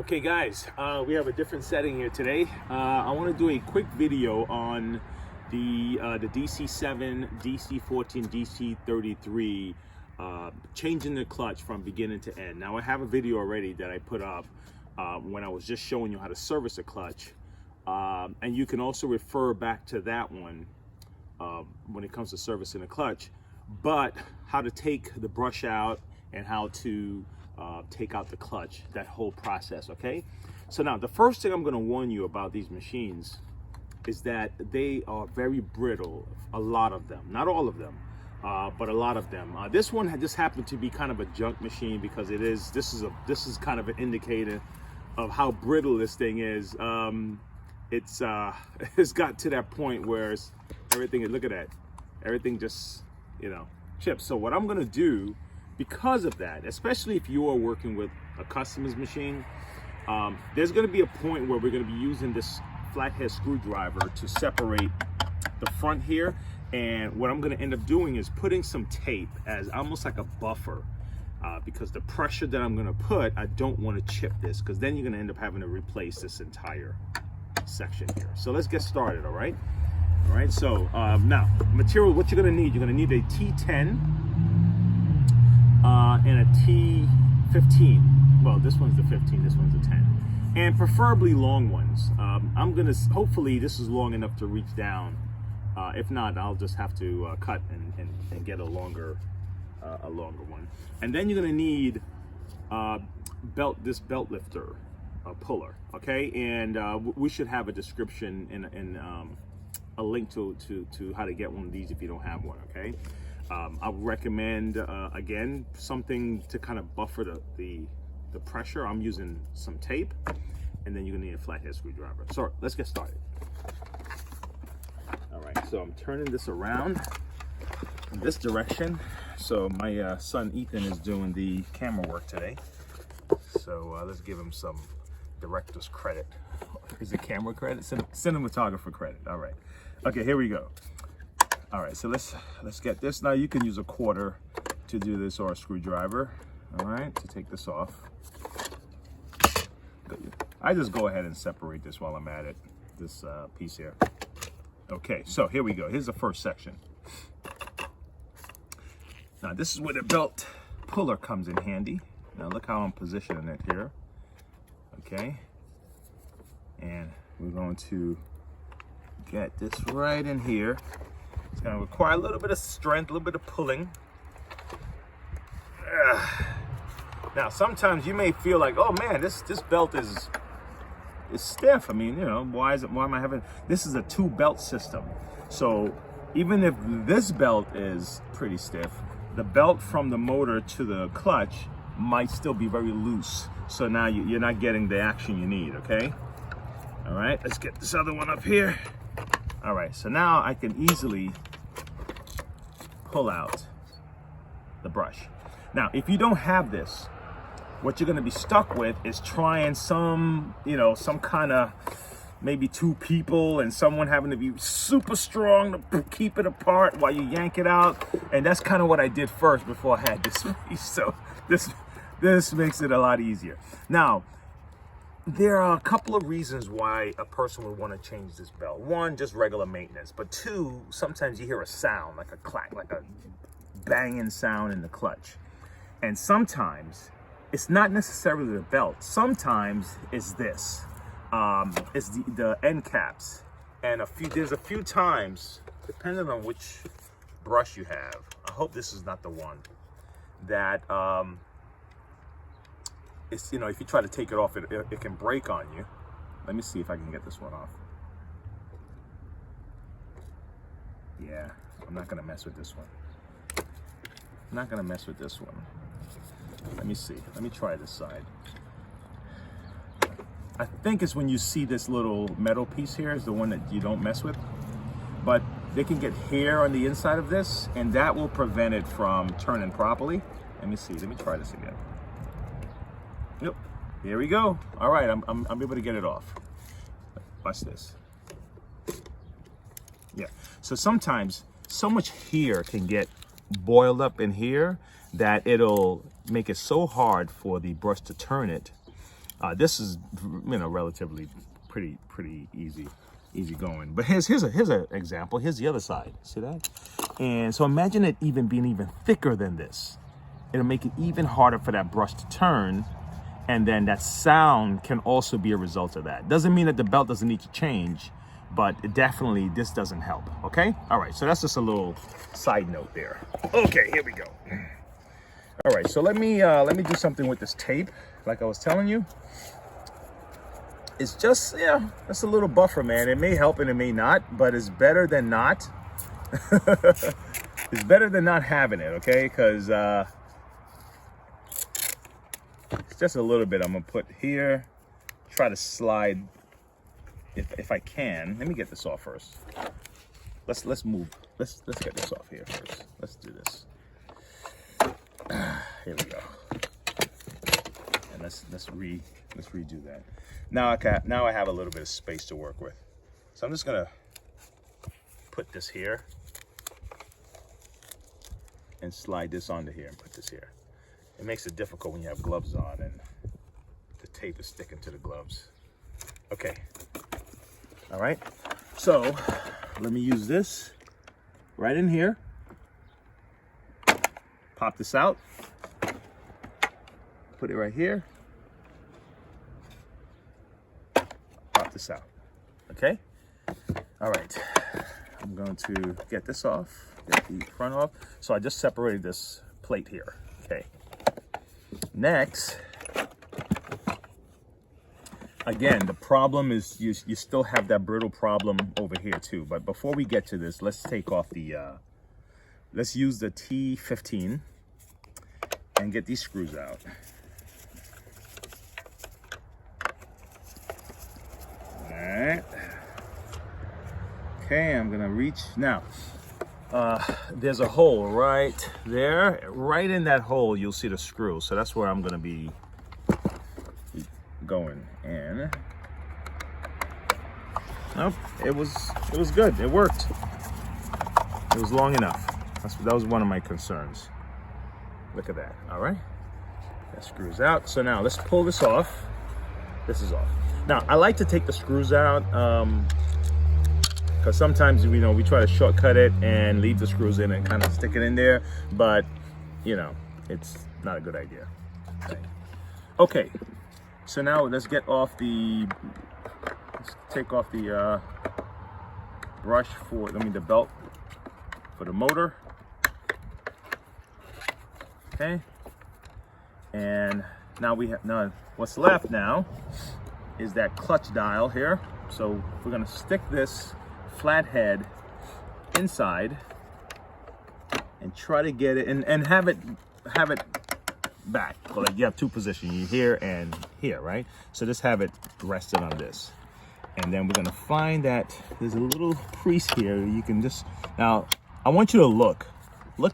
Okay guys, we have a different setting here today. I want to do a quick video on the DC7, DC14-DC33, changing the clutch from beginning to end. Now I have a video already that I put up when I was just showing you how to service a clutch. And you can also refer back to that one when it comes to servicing a clutch, but how to take the brush out and how to take out the clutch, that whole process. Okay, so now the first thing I'm going to warn you about these machines is that they are very brittle. A lot of them, not all of them, but a lot of them. This one just happened to be kind of a junk machine because this is kind of an indicator of how brittle this thing is. It's got to that point where everything, look at that, everything just, chips. So what I'm going to do, because of that, especially if you are working with a customer's machine, there's going to be a point where we're going to be using this flathead screwdriver to separate the front here. And what I'm going to end up doing is putting some tape as almost like a buffer, because the pressure that I'm going to put, I don't want to chip this, because then you're going to end up having to replace this entire section here. So let's get started. All right, so now material, what you're going to need a T10 and a T15. Well, this one's the 15, this one's the 10, and preferably long ones. I'm gonna, hopefully this is long enough to reach down. If not, I'll just have to cut and get a longer one. And then you're gonna need this belt lifter puller. Okay, and we should have a description and a link to how to get one of these if you don't have one. Okay. I would recommend, again, something to kind of buffer the pressure. I'm using some tape, and then you're gonna need a flathead screwdriver. So let's get started. All right, so I'm turning this around in this direction. So my son Ethan is doing the camera work today. So let's give him some director's credit. Is it camera credit? Cinematographer credit. All right. Okay, here we go. All right, so let's get this. Now you can use a quarter to do this, or a screwdriver, all right, to take this off. I just go ahead and separate this while I'm at it, this piece here. Okay, so here we go. Here's the first section. Now this is where the belt puller comes in handy. Now look how I'm positioning it here. Okay, and we're going to get this right in here. It's going to require a little bit of strength, a little bit of pulling. Now, sometimes you may feel like, oh man, this belt is stiff. I mean, why am I having, this is a 2-belt system. So even if this belt is pretty stiff, the belt from the motor to the clutch might still be very loose. So now you're not getting the action you need, okay? All right, let's get this other one up here. All right, so now I can easily pull out the brush. Now, if you don't have this, what you're gonna be stuck with is trying some kind of, maybe 2 people and someone having to be super strong to keep it apart while you yank it out. And that's kind of what I did first before I had this piece. So this makes it a lot easier. Now, there are a couple of reasons why a person would want to change this belt. 1, just regular maintenance. But 2, sometimes you hear a sound, like a clack, like a banging sound in the clutch. And sometimes it's not necessarily the belt. Sometimes it's this. It's the end caps. And there's a few times, depending on which brush you have, I hope this is not the one, that it's, if you try to take it off, it can break on you. Let me see if I can get this one off. Yeah, I'm not gonna mess with this one. I'm not gonna mess with this one. Let me see, let me try this side. I think it's when you see this little metal piece here is the one that you don't mess with. But they can get hair on the inside of this, and that will prevent it from turning properly. Let me see, let me try this again. Yep, here we go. All right, I'm able to get it off. Watch this. Yeah, so sometimes so much hair can get boiled up in here that it'll make it so hard for the brush to turn it This is, you know, relatively pretty easy going. But here's an example. Here's the other side. See that? And so imagine it being even thicker than this. It'll make it even harder for that brush to turn. And then that sound can also be a result of that. Doesn't mean that the belt doesn't need to change, but definitely this doesn't help, okay? All right, so that's just a little side note there. Okay, here we go. All right, so let me do something with this tape, like I was telling you. It's just, yeah, that's a little buffer, man. It may help and it may not, but it's better than not. It's better than not having it, okay? Because it's just a little bit I'm gonna put here, try to slide if I can. Let me get this off first. Let's get this off here first. Let's do this. Here we go. And let's redo that. Now I have a little bit of space to work with. So I'm just gonna put this here and slide this onto here and put this here. It makes it difficult when you have gloves on and the tape is sticking to the gloves. Okay. All right. So let me use this right in here. Pop this out. Put it right here. Pop this out. Okay. All right. I'm going to get this off. Get the front off. So I just separated this plate here. Okay. Next, again, the problem is you still have that brittle problem over here too. But before we get to this, let's take off the, let's use the T15 and get these screws out. All right. Okay, I'm gonna reach now. There's a hole right there. Right in that hole, you'll see the screw. So that's where I'm gonna be going. And nope, it was good. It worked. It was long enough. That was one of my concerns. Look at that. All right, that screws out. So now let's pull this off. This is off. Now I like to take the screws out. Because sometimes, you know, we try to shortcut it and leave the screws in and kind of stick it in there, but you know, it's not a good idea. Okay, so now let's take off the brush the belt for the motor. Okay, and now what's left now is that clutch dial here. So we're gonna stick this flathead inside and try to get it and have it back. So like you have two positions, here and here, right? So just have it rested on this. And then we're gonna find that there's a little crease here. You can just, now I want you to look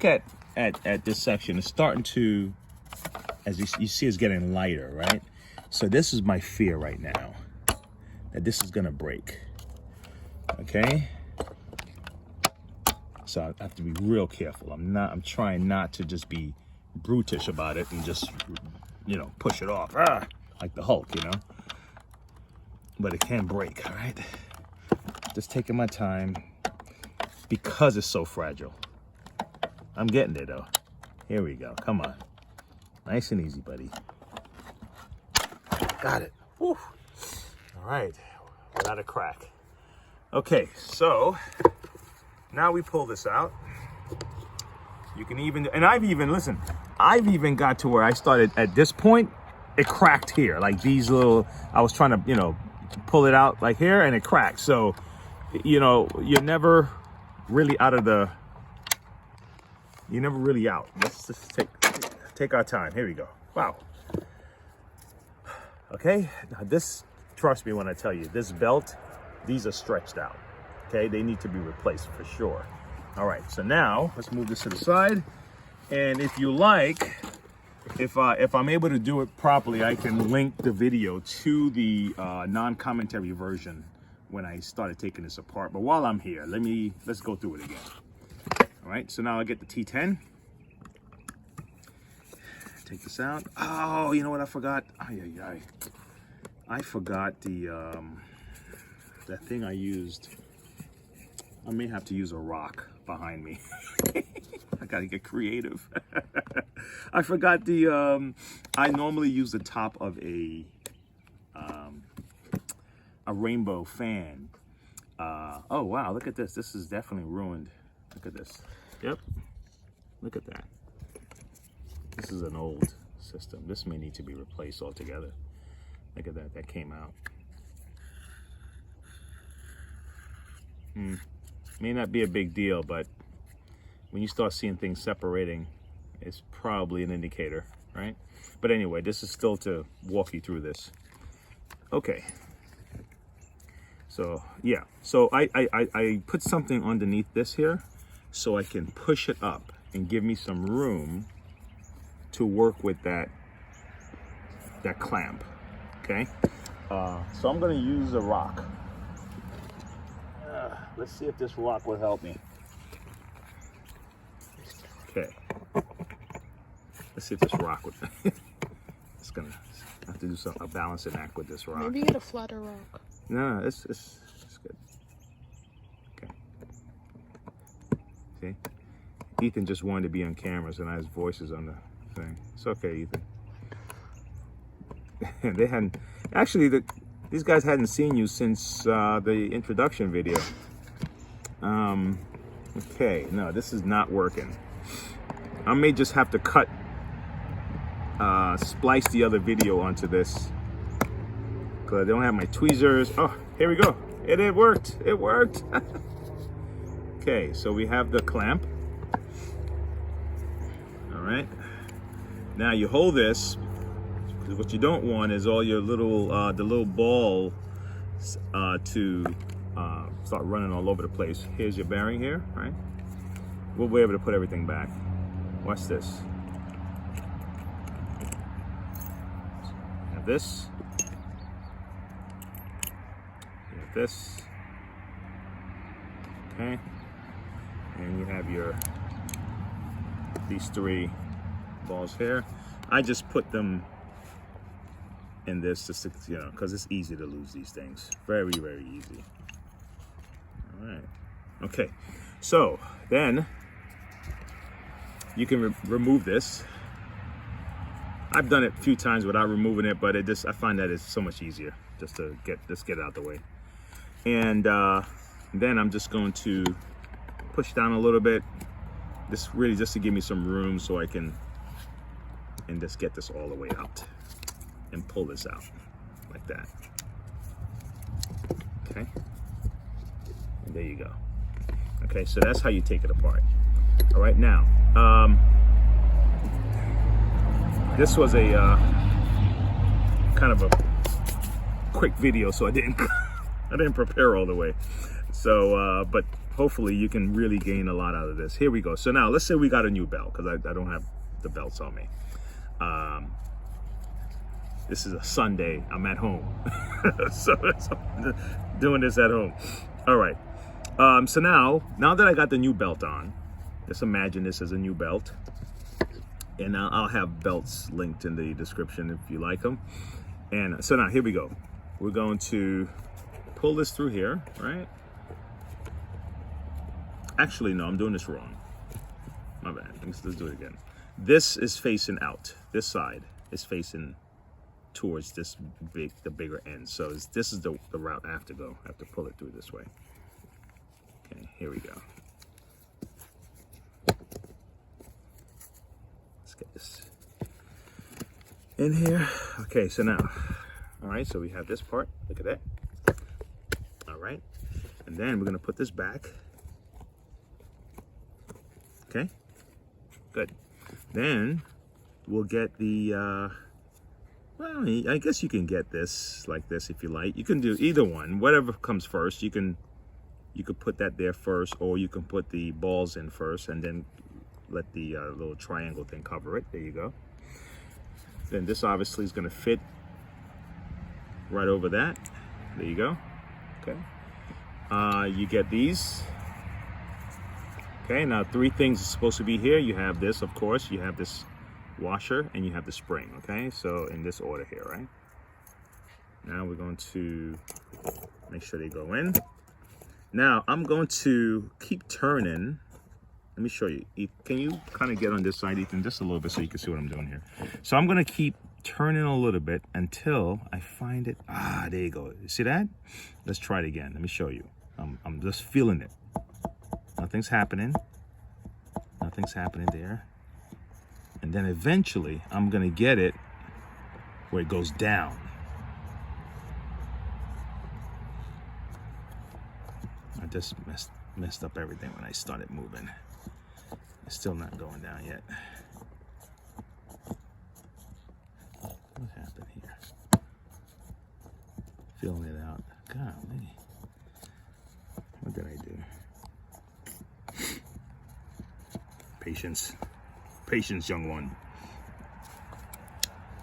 at this section. It's starting to, as you see, it's getting lighter, right? So this is my fear right now, that this is gonna break. Okay, so I have to be real careful. I'm trying not to just be brutish about it and just, you know, push it off, like the Hulk, you know. But it can break. All right, just taking my time because it's so fragile. I'm getting there though. Here we go. Come on, nice and easy, buddy. Got it. Woo. All right, without a crack. Okay, so now we pull this out. You can even, and I've even got to where I started at this point, it cracked here. Like these little, I was trying to, you know, pull it out like here and it cracked. So, you know, you're never really out. Let's just take our time. Here we go. Wow. Okay, now this, trust me when I tell you, this belt, these are stretched out, okay? They need to be replaced for sure. All right, so now let's move this to the side. And if you like, if I'm able to do it properly, I can link the video to the non-commentary version when I started taking this apart. But while I'm here, let's go through it again. All right, so now I get the T10. Take this out. Oh, you know what I forgot? I forgot the that thing I used. I may have to use a rock behind me. I gotta get creative. I forgot the I normally use the top of a rainbow fan. Oh wow, look at this. This is definitely ruined. Look at this. Yep. Look at that. This is an old system. This may need to be replaced altogether. Look at that. That came out. May not be a big deal, but when you start seeing things separating, it's probably an indicator, right? But anyway, this is still to walk you through this. Okay. So yeah, so I put something underneath this here so I can push it up and give me some room to work with that clamp. Okay. So I'm gonna use a rock. Let's see if this rock will help me. Okay. Let's see if this rock would. It's gonna have to do a balancing act with this rock. Maybe get a flatter rock. No, it's good. Okay. See? Ethan just wanted to be on camera, so now his voice is on the thing. It's okay, Ethan. They hadn't actually. These guys hadn't seen you since the introduction video. Okay, no, this is not working. I may just have to cut, splice the other video onto this because I don't have my tweezers. Oh, here we go. It worked. It worked. Okay, so we have the clamp. All right. Now you hold this. Because what you don't want is all your little, the little ball to start running all over the place. Here's your bearing here, right? We'll be able to put everything back. Watch this. You have this. You have this. Okay. And you have these three balls here. I just put them in this just to, you know, because it's easy to lose these things. Very, very easy. All right. Okay. So then you can remove this. I've done it a few times without removing it, but I find that it's so much easier just to get it out the way. And then I'm just going to push down a little bit. This really just to give me some room so I can just get this all the way out and pull this out like that. Okay. And there you go. Okay, so that's how you take it apart. All right, now, this was a kind of a quick video, so I didn't prepare all the way. So, but hopefully you can really gain a lot out of this. Here we go. So now let's say we got a new belt, because I don't have the belts on me. This is a Sunday. I'm at home. so I'm doing this at home. All right. So now that I got the new belt on, just imagine this as a new belt. And I'll have belts linked in the description if you like them. And so now here we go. We're going to pull this through here, right? Actually, no, I'm doing this wrong. My bad. Let's do it again. This is facing out. This side is facing towards the bigger end. So this is the route I have to go. I have to pull it through this way. Okay, here we go. Let's get this in here. Okay, so now, all right, so we have this part. Look at that. All right, and then we're gonna put this back. Okay, good. Then we'll get the, well, I guess you can get this like this if you like. You can do either one, whatever comes first. You could put that there first, or you can put the balls in first and then let the little triangle thing cover it. There you go. Then this obviously is going to fit right over that. There you go. Okay. You get these. Okay, now 3 things are supposed to be here. You have this, of course. You have this washer, and you have the spring. Okay, so in this order here, right? Now we're going to make sure they go in. Now I'm going to keep turning. Let me show you. Can you kind of get on this side, Ethan, just a little bit so you can see what I'm doing here? So I'm going to keep turning a little bit until I find it. Ah, there you go. You see that? Let's try it again. Let me show you. I'm just feeling it. Nothing's happening. Nothing's happening there. And then eventually I'm going to get it where it goes down. I just messed up everything when I started moving. It's still not going down yet. What happened here? Feeling it out. Golly. What did I do? Patience. Patience, young one.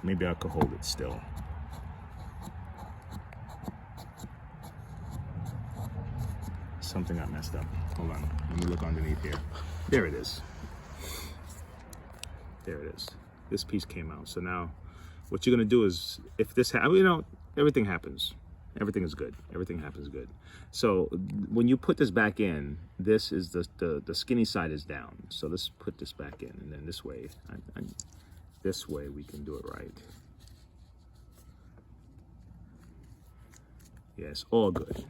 Maybe I could hold it still. Something got messed up. Hold on. Let me look underneath here. There it is. There it is. This piece came out. So now what you're going to do is, if this happens, you know, everything happens. Everything is good. Everything happens good. So when you put this back in, this is the skinny side is down. So let's put this back in, and then this way, this way we can do it right. Yes, all good.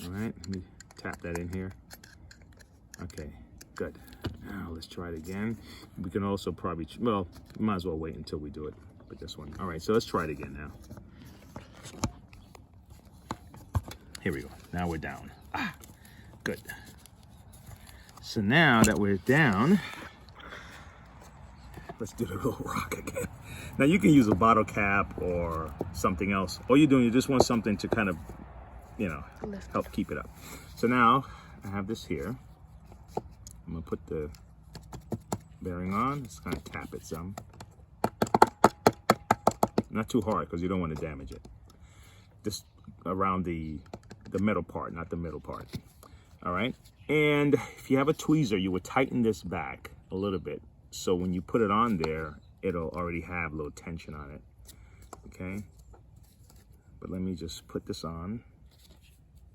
All right, let me tap that in here. Okay, good. Now let's try it again. We can also probably, well, we might as well wait until we do it with this one. All right, so let's try it again now. Here we go. Now we're down. Ah, good. So now that we're down, let's do the little rock again. Now you can use a bottle cap or something else. All you're doing, you just want something to kind of, you know, help keep it up. So now I have this here. I'm gonna put the bearing on. Just kind of tap it some. Not too hard because you don't want to damage it. Just around the metal part, not the middle part. All right. And if you have a tweezer, you would tighten this back a little bit. So when you put it on there, it'll already have a little tension on it. Okay. But let me just put this on.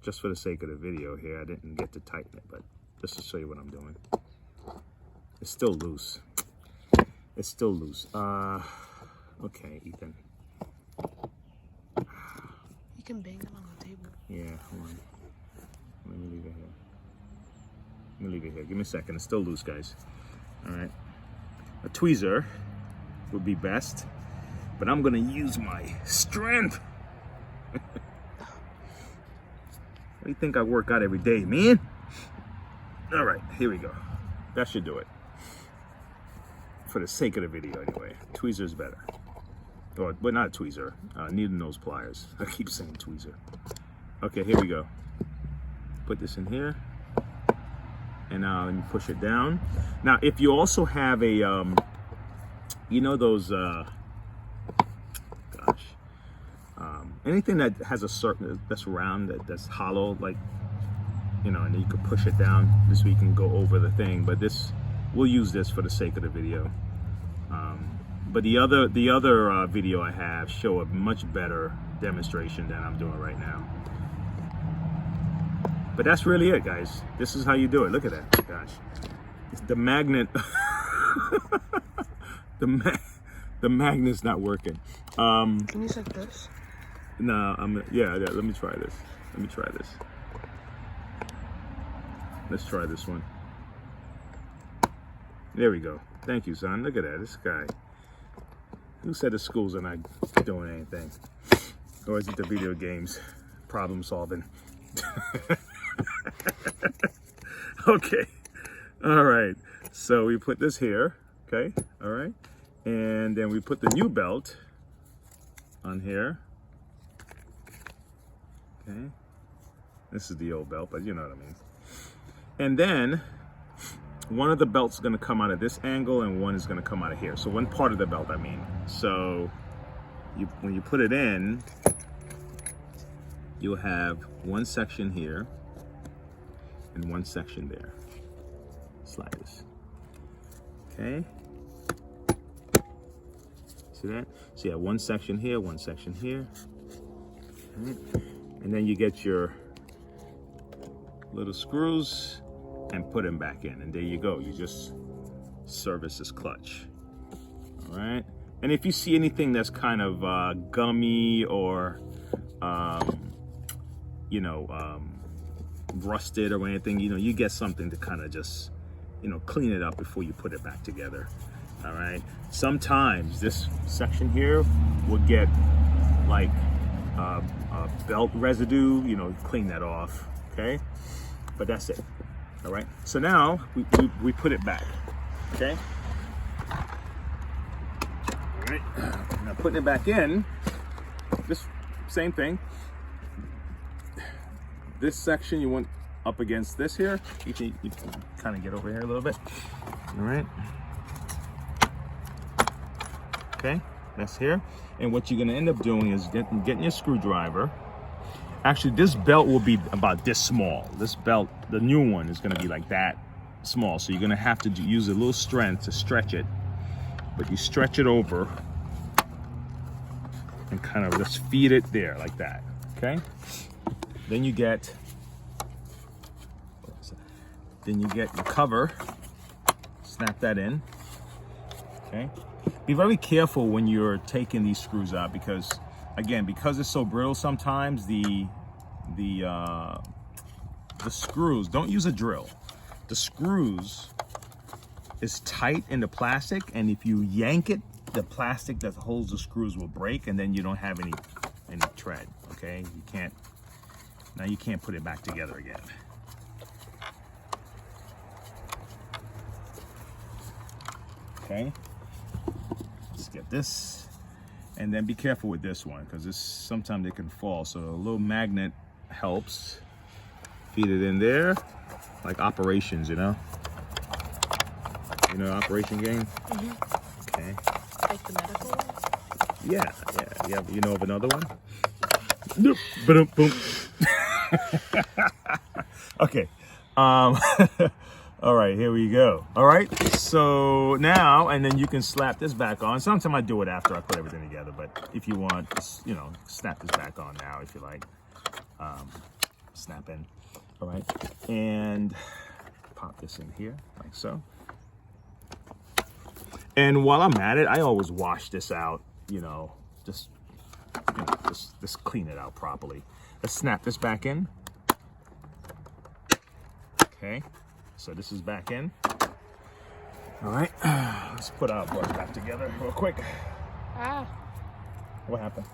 Just for the sake of the video here, I didn't get to tighten it, but just to show you what I'm doing. It's still loose. It's still loose. Okay, Ethan. You can bang it on the table. Yeah, hold on. Let me leave it here. Let me leave it here. Give me a second. It's still loose, guys. All right. A tweezer would be best, but I'm gonna use my strength. What do you think I work out every day, man? All right, here we go. That should do it. For the sake of the video, anyway. Tweezer's better. Or, well, not a tweezer. Needle nose pliers. I keep saying tweezer. Okay, here we go. Put this in here. And now let me push it down. Now, if you also have a, you know those, anything that has a certain, that's round, that's hollow, like, you know, and you can push it down. This way you can go over the thing. But this, we'll use this for the sake of the video. But the other video I have show a much better demonstration than I'm doing right now. But that's really it, guys. This is how you do it. Look at that, gosh. It's the magnet, the magnet's not working. Can you set this? No, yeah, let me try this. Let me try this. Let's try this one. There we go. Thank you, son. Look at that, this guy. Who said the schools are not doing anything? Or is it the video games? Problem solving. Okay. All right. So we put this here. Okay. All right. And then we put the new belt on here. Okay. This is the old belt, but you know what I mean. And then one of the belts is going to come out of this angle and one is going to come out of here. So one part of the belt, I mean. So when you put it in, you'll have one section here and one section there. Slide this. Okay. See that? So you have one section here, one section here. And then you get your little screws and put them back in, and there you go. You just service this clutch. All right. And if you see anything that's kind of gummy or rusted or anything, you get something to kind of just clean it up before you put it back together. All right. Sometimes this section here will get like belt residue, clean that off. Okay, but that's it. All right, so now we put it back. Okay, all right, now putting it back in, this same thing. This section you want up against this here. You can kind of get over here a little bit. All right, okay, that's here. And what you're gonna end up doing is getting your screwdriver. Actually, this belt will be about this small. This belt, the new one, is gonna be like that small. So you're gonna have to use a little strength to stretch it. But you stretch it over and kind of just feed it there like that, okay? Then you get your cover, snap that in, okay? Be very careful when you're taking these screws out because, again, because it's so brittle sometimes, the screws, don't use a drill. The screws is tight in the plastic, and if you yank it, the plastic that holds the screws will break, and then you don't have any tread, okay? You can't put it back together again. Okay, let's get this. And then be careful with this one because this sometimes it can fall. So a little magnet helps. Feed it in there, like operations, Operation game. Okay. Like the medical one? Yeah. You know of another one? Nope. Boom, boom. Okay. All right, here we go. All right, so now, and then you can slap this back on. Sometimes I do it after I put everything together, but if you want, snap this back on now if you like. Snap in. All right, and pop this in here like so. And while I'm at it, I always wash this out, just clean it out properly. Let's snap this back in. Okay. So this is back in. All right, let's put our brush back together real quick. Ah. What happened?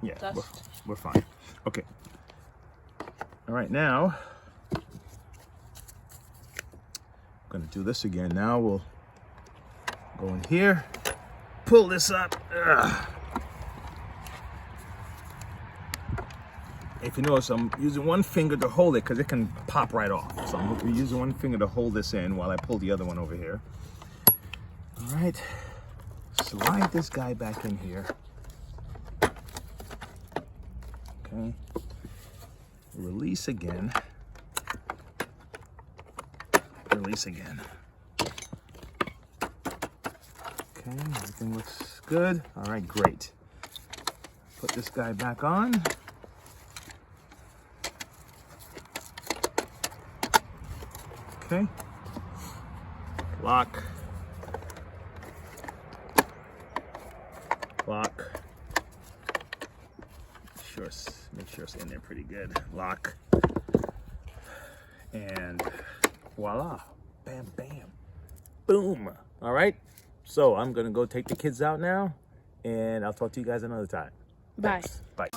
Yeah, Dust. we're fine. Okay. All right, now I'm gonna do this again. Now we'll go in here, pull this up. Ugh. If you notice, I'm using one finger to hold it because it can pop right off. So I'm using one finger to hold this in while I pull the other one over here. All right, slide this guy back in here. Okay, release again. Release again. Okay, everything looks good. All right, great. Put this guy back on. Okay, lock, make sure it's in there pretty good, lock, and voila, bam, bam, boom. All right, so I'm gonna go take the kids out now, and I'll talk to you guys another time. Bye. Thanks. Bye.